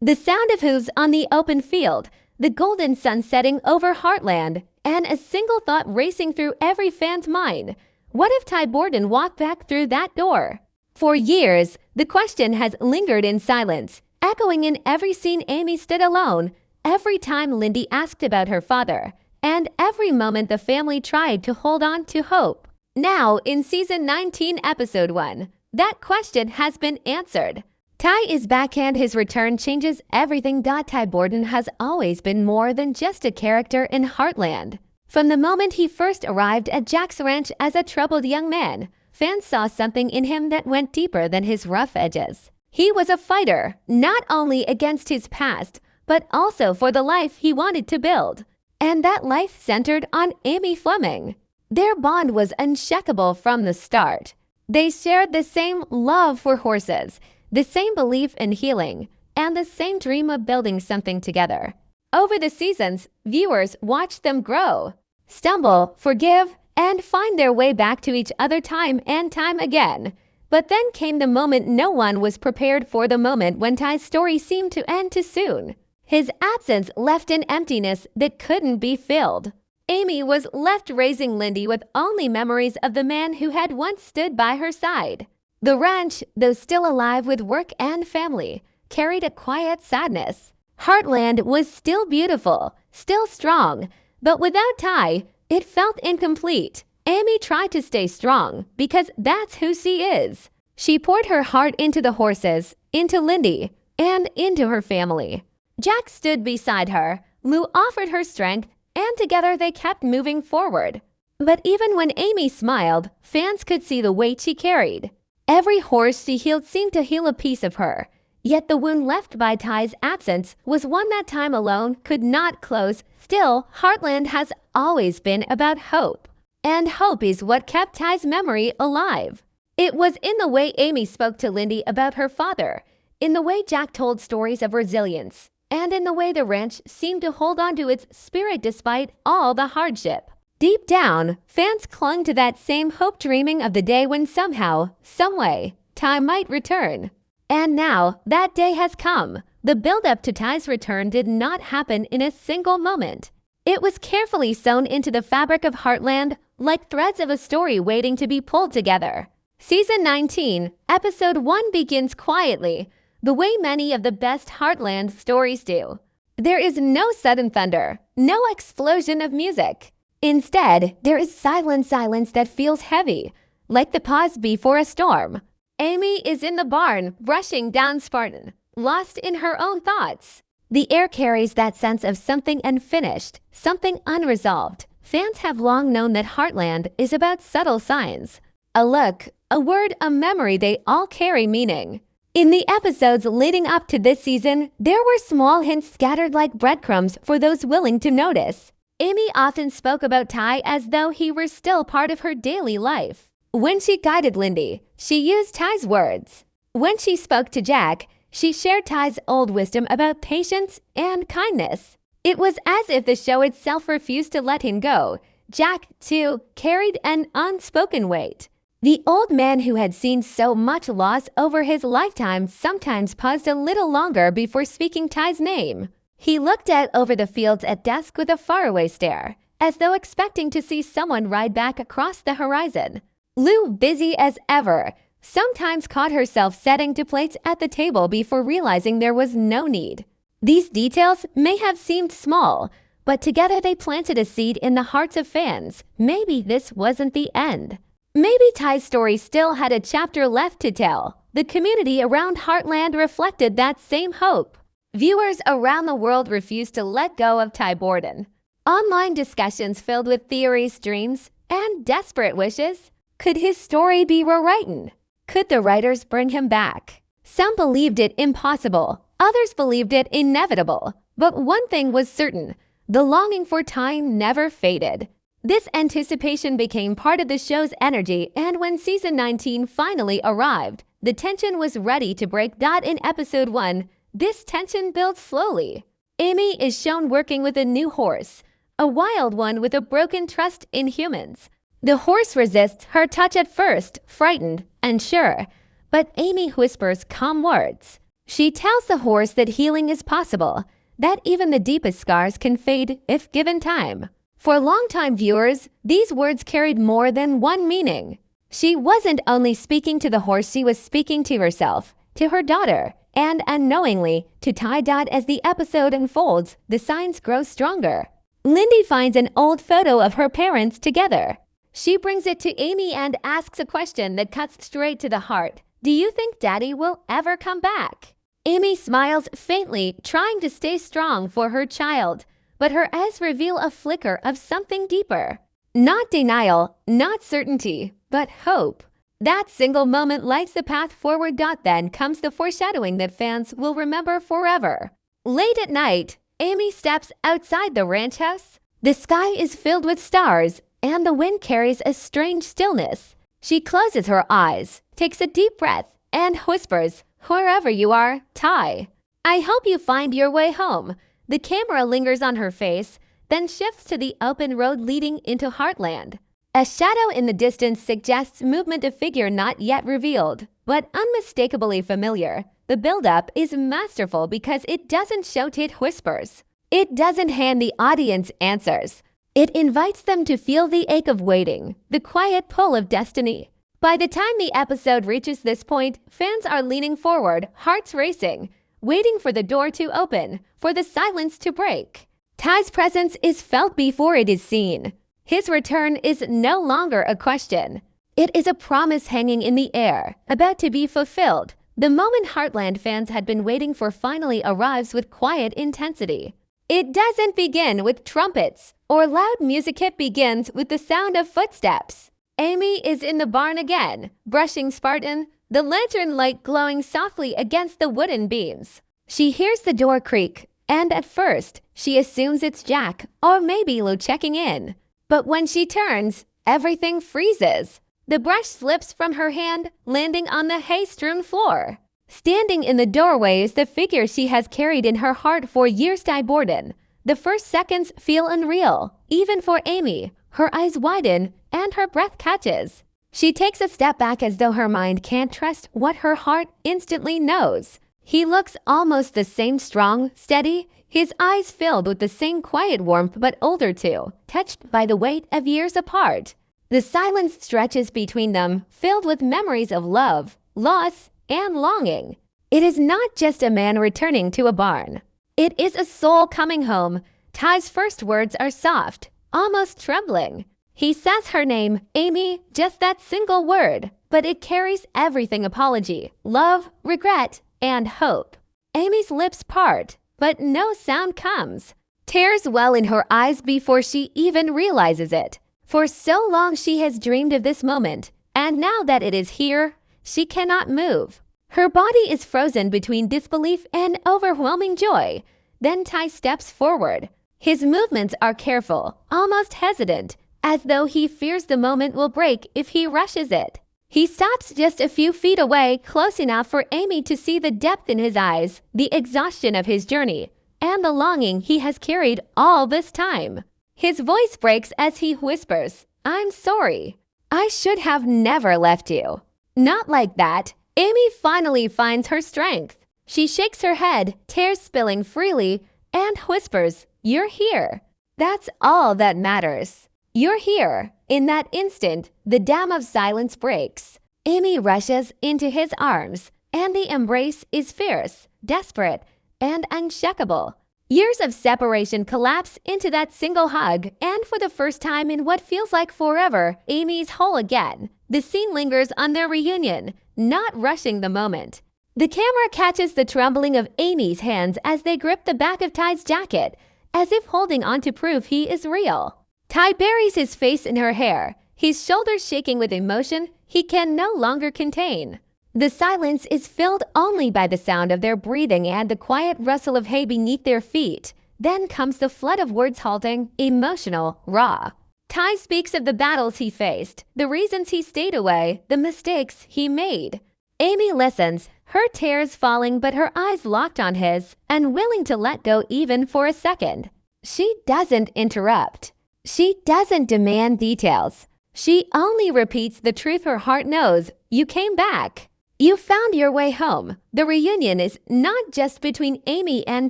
The sound of hooves on the open field, the golden sun setting over Heartland, and a single thought racing through every fan's mind. What if Ty Borden walked back through that door? For years, the question has lingered in silence, echoing in every scene Amy stood alone, every time Lindy asked about her father, and every moment the family tried to hold on to hope. Now, in Season 19, Episode 1, that question has been answered. Ty is back and his return changes everything. Ty Borden has always been more than just a character in Heartland. From the moment he first arrived at Jack's ranch as a troubled young man, fans saw something in him that went deeper than his rough edges. He was a fighter, not only against his past, but also for the life he wanted to build. And that life centered on Amy Fleming. Their bond was unshakable from the start. They shared the same love for horses, the same belief in healing, and the same dream of building something together. Over the seasons, viewers watched them grow, stumble, forgive, and find their way back to each other time and time again. But then came the moment no one was prepared for, the moment when Ty's story seemed to end too soon. His absence left an emptiness that couldn't be filled. Amy was left raising Lindy with only memories of the man who had once stood by her side. The ranch, though still alive with work and family, carried a quiet sadness. Heartland was still beautiful, still strong, but without Ty, it felt incomplete. Amy tried to stay strong because that's who she is. She poured her heart into the horses, into Lindy, and into her family. Jack stood beside her, Lou offered her strength, and together they kept moving forward. But even when Amy smiled, fans could see the weight she carried. Every horse she healed seemed to heal a piece of her. Yet the wound left by Ty's absence was one that time alone could not close. Still, Heartland has always been about hope. And hope is what kept Ty's memory alive. It was in the way Amy spoke to Lindy about her father, in the way Jack told stories of resilience, and in the way the ranch seemed to hold on to its spirit despite all the hardship. Deep down, fans clung to that same hope, dreaming of the day when somehow, someway, Ty might return. And now, that day has come. The build-up to Ty's return did not happen in a single moment. It was carefully sewn into the fabric of Heartland, like threads of a story waiting to be pulled together. Season 19, Episode 1 begins quietly, the way many of the best Heartland stories do. There is no sudden thunder, no explosion of music. Instead, there is silence that feels heavy, like the pause before a storm. Amy is in the barn, brushing down Spartan, lost in her own thoughts. The air carries that sense of something unfinished, something unresolved. Fans have long known that Heartland is about subtle signs. A look, a word, a memory, they all carry meaning. In the episodes leading up to this season, there were small hints scattered like breadcrumbs for those willing to notice. Amy often spoke about Ty as though he were still part of her daily life. When she guided Lindy, she used Ty's words. When she spoke to Jack, she shared Ty's old wisdom about patience and kindness. It was as if the show itself refused to let him go. Jack, too, carried an unspoken weight. The old man who had seen so much loss over his lifetime sometimes paused a little longer before speaking Ty's name. He looked out over the fields at dusk with a faraway stare, as though expecting to see someone ride back across the horizon. Lou, busy as ever, sometimes caught herself setting to plates at the table before realizing there was no need. These details may have seemed small, but together they planted a seed in the hearts of fans. Maybe this wasn't the end. Maybe Ty's story still had a chapter left to tell. The community around Heartland reflected that same hope. Viewers around the world refused to let go of Ty Borden. Online discussions filled with theories, dreams, and desperate wishes. Could his story be rewritten? Could the writers bring him back? Some believed it impossible. Others believed it inevitable. But one thing was certain. The longing for Ty never faded. This anticipation became part of the show's energy, and when Season 19 finally arrived, the tension was ready to break. In Episode 1, this tension builds slowly. Amy is shown working with a new horse, a wild one with a broken trust in humans. The horse resists her touch at first, frightened, unsure, but Amy whispers calm words. She tells the horse that healing is possible, that even the deepest scars can fade if given time. For longtime viewers, these words carried more than one meaning. She wasn't only speaking to the horse, she was speaking to herself, to her daughter, and unknowingly to Ty. As the episode unfolds, the signs grow stronger. Lindy finds an old photo of her parents together. She brings it to Amy and asks a question that cuts straight to the heart. Do you think Daddy will ever come back? Amy smiles faintly, trying to stay strong for her child, but her eyes reveal a flicker of something deeper. Not denial, not certainty, but hope. That single moment lights the path forward. Then comes the foreshadowing that fans will remember forever. Late at night, Amy steps outside the ranch house. The sky is filled with stars, and the wind carries a strange stillness. She closes her eyes, takes a deep breath, and whispers, "Wherever you are, Ty, I hope you find your way home." The camera lingers on her face, then shifts to the open road leading into Heartland. A shadow in the distance suggests movement, a figure not yet revealed, but unmistakably familiar. The build-up is masterful because it doesn't shout, it whispers. It doesn't hand the audience answers. It invites them to feel the ache of waiting, the quiet pull of destiny. By the time the episode reaches this point, fans are leaning forward, hearts racing, waiting for the door to open, for the silence to break. Ty's presence is felt before it is seen. His return is no longer a question. It is a promise hanging in the air, about to be fulfilled. The moment Heartland fans had been waiting for finally arrives with quiet intensity. It doesn't begin with trumpets or loud music. It begins with the sound of footsteps. Amy is in the barn again, brushing Spartan, the lantern light glowing softly against the wooden beams. She hears the door creak, and at first, she assumes it's Jack or maybe Lou checking in. But when she turns, everything freezes. The brush slips from her hand, landing on the hay-strewn floor. Standing in the doorway is the figure she has carried in her heart for years, Ty Borden. The first seconds feel unreal, even for Amy. Her eyes widen, and her breath catches. She takes a step back as though her mind can't trust what her heart instantly knows. He looks almost the same, strong, steady, his eyes filled with the same quiet warmth, but older too, touched by the weight of years apart. The silence stretches between them, filled with memories of love, loss, and longing. It is not just a man returning to a barn. It is a soul coming home. Ty's first words are soft, almost trembling. He says her name, Amy, just that single word, but it carries everything: apology, love, regret, and hope. Amy's lips part, but no sound comes. Tears well in her eyes before she even realizes it. For so long she has dreamed of this moment, and now that it is here, she cannot move. Her body is frozen between disbelief and overwhelming joy. Then Ty steps forward. His movements are careful, almost hesitant, as though he fears the moment will break if he rushes it. He stops just a few feet away, close enough for Amy to see the depth in his eyes, the exhaustion of his journey, and the longing he has carried all this time. His voice breaks as he whispers, "I'm sorry. I should have never left you." Not like that. Amy finally finds her strength. She shakes her head, tears spilling freely, and whispers, "You're here." That's all that matters. You're here. In that instant, the dam of silence breaks. Amy rushes into his arms, and the embrace is fierce, desperate, and unshakable. Years of separation collapse into that single hug, and for the first time in what feels like forever, Amy's whole again. The scene lingers on their reunion, not rushing the moment. The camera catches the trembling of Amy's hands as they grip the back of Ty's jacket, as if holding on to prove he is real. Ty buries his face in her hair, his shoulders shaking with emotion he can no longer contain. The silence is filled only by the sound of their breathing and the quiet rustle of hay beneath their feet. Then comes the flood of words, halting, emotional, raw. Ty speaks of the battles he faced, the reasons he stayed away, the mistakes he made. Amy listens, her tears falling but her eyes locked on his, unwilling to let go even for a second. She doesn't interrupt. She doesn't demand details. She only repeats the truth her heart knows. You came back. You found your way home. The reunion is not just between Amy and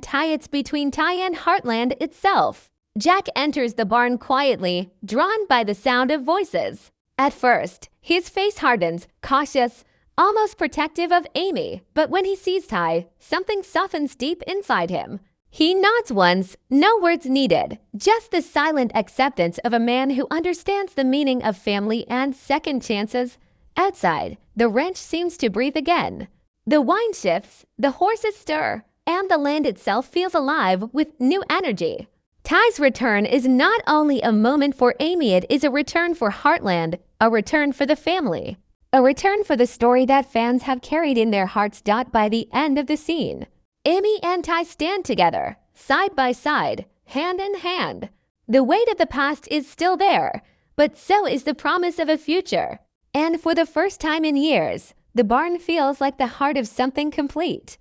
Ty, it's between Ty and Heartland itself. Jack enters the barn quietly, drawn by the sound of voices. At first, his face hardens, cautious, almost protective of Amy, but when he sees Ty, something softens deep inside him. He nods once, no words needed, just the silent acceptance of a man who understands the meaning of family and second chances. Outside, the ranch seems to breathe again. The wine shifts, the horses stir, and the land itself feels alive with new energy. Ty's return is not only a moment for Amy, it is a return for Heartland, a return for the family, a return for the story that fans have carried in their hearts. By the end of the scene, Amy and Ty stand together, side by side, hand in hand. The weight of the past is still there, but so is the promise of a future. And for the first time in years, the barn feels like the heart of something complete.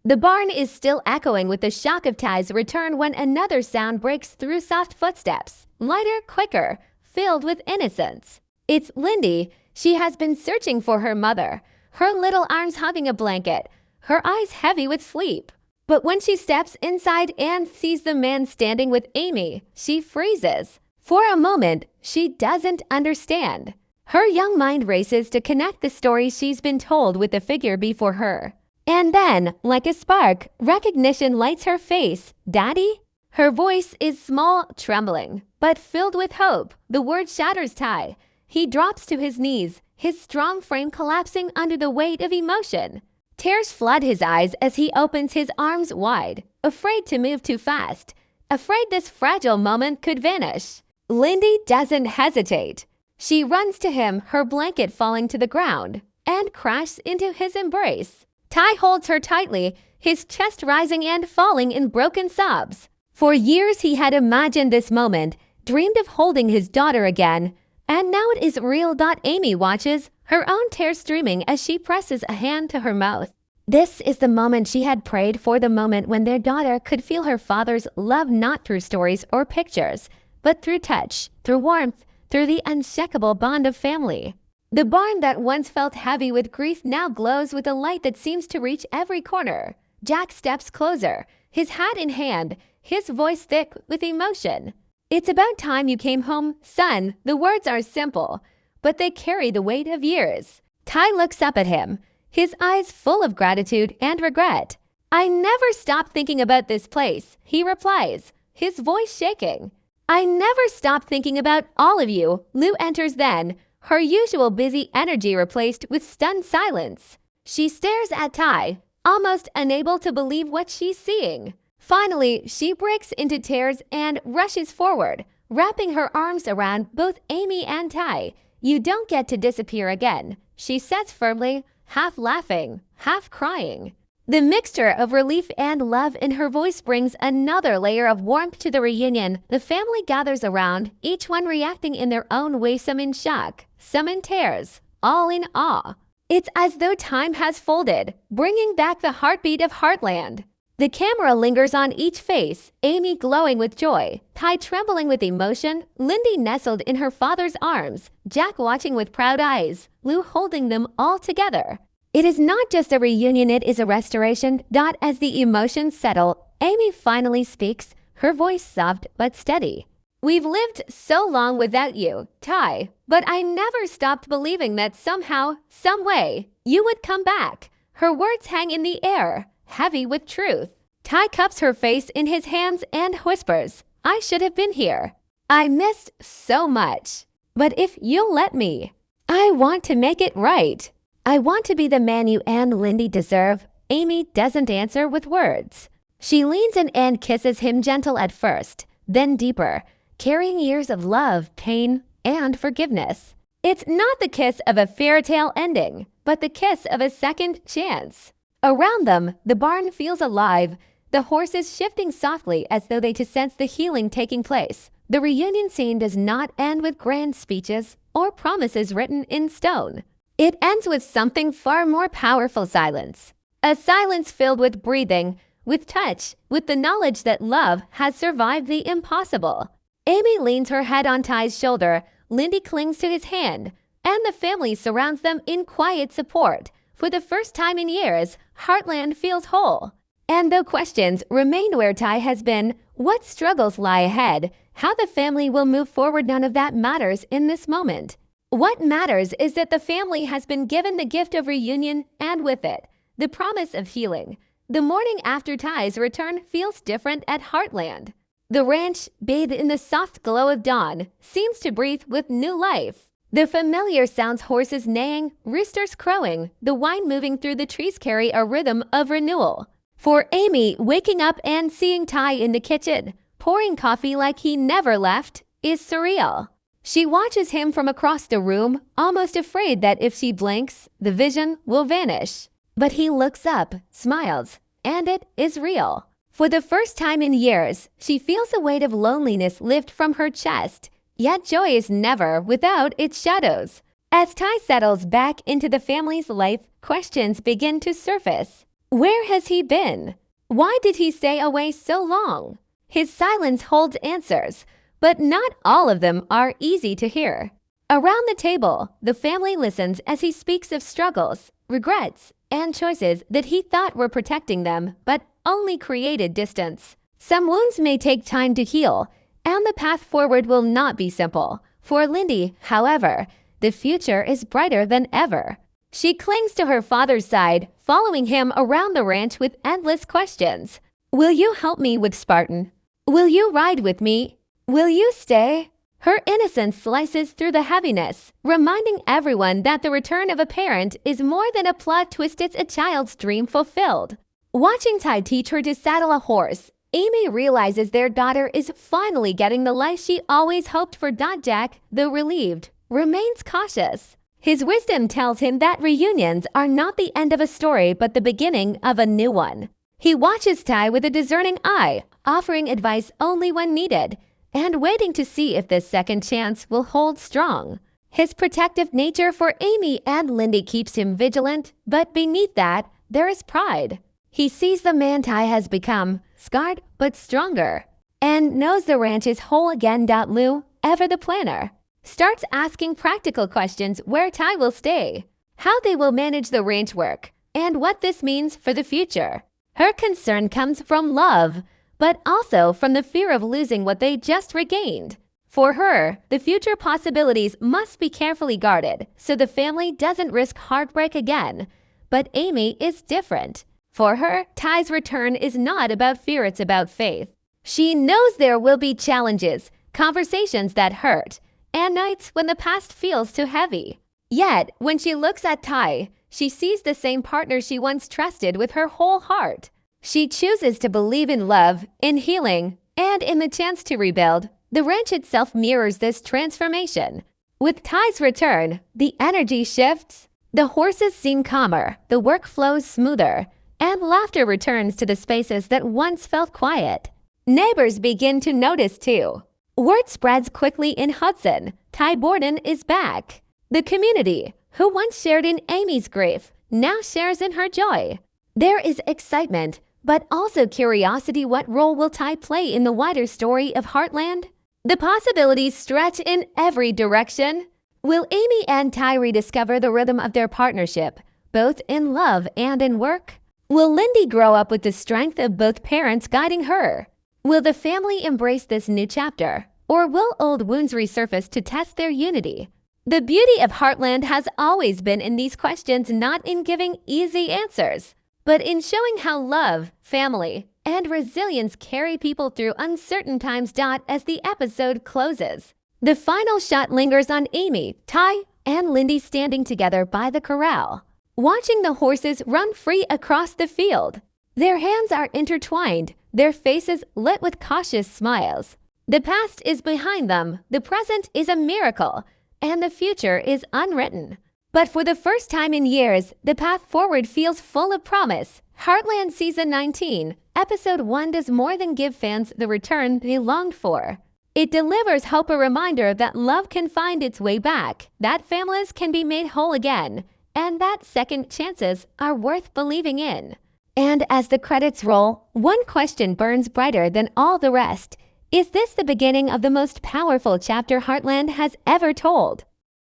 The barn is still echoing with the shock of Ty's return when another sound breaks through soft footsteps, lighter, quicker, filled with innocence. It's Lindy. She has been searching for her mother, her little arms hugging a blanket, her eyes heavy with sleep. But when she steps inside and sees the man standing with Amy, she freezes. For a moment, she doesn't understand. Her young mind races to connect the stories she's been told with the figure before her. And then, like a spark, recognition lights her face. Daddy? Her voice is small, trembling, but filled with hope. The word shatters Ty. He drops to his knees, his strong frame collapsing under the weight of emotion. Tears flood his eyes as he opens his arms wide, afraid to move too fast, afraid this fragile moment could vanish. Lindy doesn't hesitate. She runs to him, her blanket falling to the ground, and crashes into his embrace. Ty holds her tightly, his chest rising and falling in broken sobs. For years he had imagined this moment, dreamed of holding his daughter again, and now it is real. Amy watches, her own tears streaming as she presses a hand to her mouth. This is the moment she had prayed for, the moment when their daughter could feel her father's love, not through stories or pictures, but through touch, through warmth, through the unshakable bond of family. The barn that once felt heavy with grief now glows with a light that seems to reach every corner. Jack steps closer, his hat in hand, his voice thick with emotion. It's about time you came home, son. The words are simple, but they carry the weight of years. Ty looks up at him, his eyes full of gratitude and regret. I never stopped thinking about this place, he replies, his voice shaking. I never stopped thinking about all of you. Lou enters then, her usual busy energy replaced with stunned silence. She stares at Ty, almost unable to believe what she's seeing. Finally, she breaks into tears and rushes forward, wrapping her arms around both Amy and Ty. You don't get to disappear again, she says firmly, half laughing, half crying. The mixture of relief and love in her voice brings another layer of warmth to the reunion. The family gathers around, each one reacting in their own way, some in shock, some in tears, all in awe. It's as though time has folded, bringing back the heartbeat of Heartland. The camera lingers on each face, Amy glowing with joy, Ty trembling with emotion, Lindy nestled in her father's arms, Jack watching with proud eyes, Lou holding them all together. It is not just a reunion, it is a restoration. As the emotions settle, Amy finally speaks, her voice soft but steady. We've lived so long without you, Ty, but I never stopped believing that somehow, some way, you would come back. Her words hang in the air, heavy with truth. Ty cups her face in his hands and whispers, I should have been here. I missed so much. But if you'll let me, I want to make it right. I want to be the man you and Lindy deserve. Amy doesn't answer with words. She leans in and kisses him, gentle at first, then deeper, carrying years of love, pain, and forgiveness. It's not the kiss of a fairy tale ending, but the kiss of a second chance. Around them, the barn feels alive, the horses shifting softly as though they to sense the healing taking place. The reunion scene does not end with grand speeches or promises written in stone. It ends with something far more powerful: silence. A silence filled with breathing, with touch, with the knowledge that love has survived the impossible. Amy leans her head on Ty's shoulder, Lindy clings to his hand, and the family surrounds them in quiet support, For the first time in years, Heartland feels whole. And though questions remain where Ty has been, what struggles lie ahead, how the family will move forward, none of that matters in this moment. What matters is that the family has been given the gift of reunion and with it, the promise of healing. The morning after Ty's return feels different at Heartland. The ranch, bathed in the soft glow of dawn, seems to breathe with new life. The familiar sounds, horses neighing, roosters crowing, the wine moving through the trees carry a rhythm of renewal. For Amy, waking up and seeing Ty in the kitchen, pouring coffee like he never left, is surreal. She watches him from across the room, almost afraid that if she blinks, the vision will vanish. But he looks up, smiles, and it is real. For the first time in years, she feels a weight of loneliness lift from her chest, yet joy is never without its shadows. As Ty settles back into the family's life, questions begin to surface. Where has he been? Why did he stay away so long? His silence holds answers, but not all of them are easy to hear. Around the table, the family listens as he speaks of struggles, regrets, and choices that he thought were protecting them, but only created distance. Some wounds may take time to heal, and the path forward will not be simple. For Lindy, however, the future is brighter than ever. She clings to her father's side, following him around the ranch with endless questions. Will you help me with Spartan? Will you ride with me? Will you stay? Her innocence slices through the heaviness, reminding everyone that the return of a parent is more than a plot twist, it's a child's dream fulfilled. Watching Ty teach her to saddle a horse, Amy realizes their daughter is finally getting the life she always hoped for. Jack, though relieved, remains cautious. His wisdom tells him that reunions are not the end of a story but the beginning of a new one. He watches Ty with a discerning eye, offering advice only when needed, and waiting to see if this second chance will hold strong. His protective nature for Amy and Lindy keeps him vigilant, but beneath that, there is pride. He sees the man Ty has become, scarred but stronger, and knows the ranch is whole again. Lou, ever the planner, starts asking practical questions: where Ty will stay, how they will manage the ranch work, and what this means for the future. Her concern comes from love, but also from the fear of losing what they just regained. For her, the future possibilities must be carefully guarded so the family doesn't risk heartbreak again. But Amy is different. For her, Ty's return is not about fear, it's about faith. She knows there will be challenges, conversations that hurt, and nights when the past feels too heavy. Yet, when she looks at Ty, she sees the same partner she once trusted with her whole heart. She chooses to believe in love, in healing, and in the chance to rebuild. The ranch itself mirrors this transformation. With Ty's return, the energy shifts. The horses seem calmer, the work flows smoother, and laughter returns to the spaces that once felt quiet. Neighbors begin to notice too. Word spreads quickly in Hudson. Ty Borden is back. The community, who once shared in Amy's grief, now shares in her joy. There is excitement, but also curiosity. What role will Ty play in the wider story of Heartland? The possibilities stretch in every direction. Will Amy and Ty rediscover the rhythm of their partnership, both in love and in work? Will Lindy grow up with the strength of both parents guiding her? Will the family embrace this new chapter, or will old wounds resurface to test their unity? The beauty of Heartland has always been in these questions, not in giving easy answers, but in showing how love, family, and resilience carry people through uncertain times. As the episode closes, the final shot lingers on Amy, Ty, and Lindy standing together by the corral, watching the horses run free across the field. Their hands are intertwined, their faces lit with cautious smiles. The past is behind them, the present is a miracle, and the future is unwritten. But for the first time in years, the path forward feels full of promise. Heartland Season 19, Episode 1 does more than give fans the return they longed for. It delivers hope, a reminder that love can find its way back, that families can be made whole again, and that second chances are worth believing in. And as the credits roll, one question burns brighter than all the rest. Is this the beginning of the most powerful chapter Heartland has ever told?